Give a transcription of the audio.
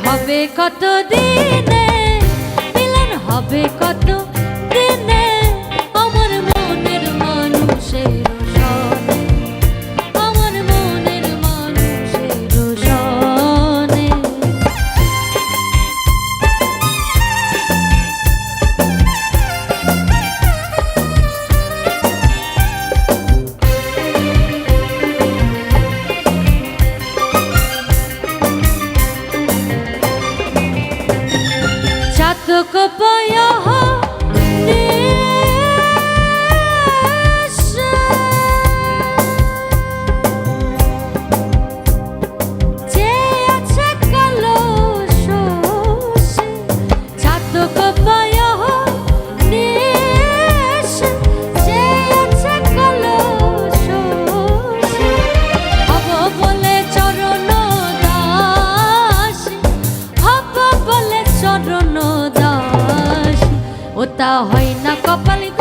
হবে কত দিনে, মিলন হবে কত দিনে, আমার মনের মানুষের সনে, আমার মনের মানুষের সনে। चातक पाया ওটা হয় না কপাল।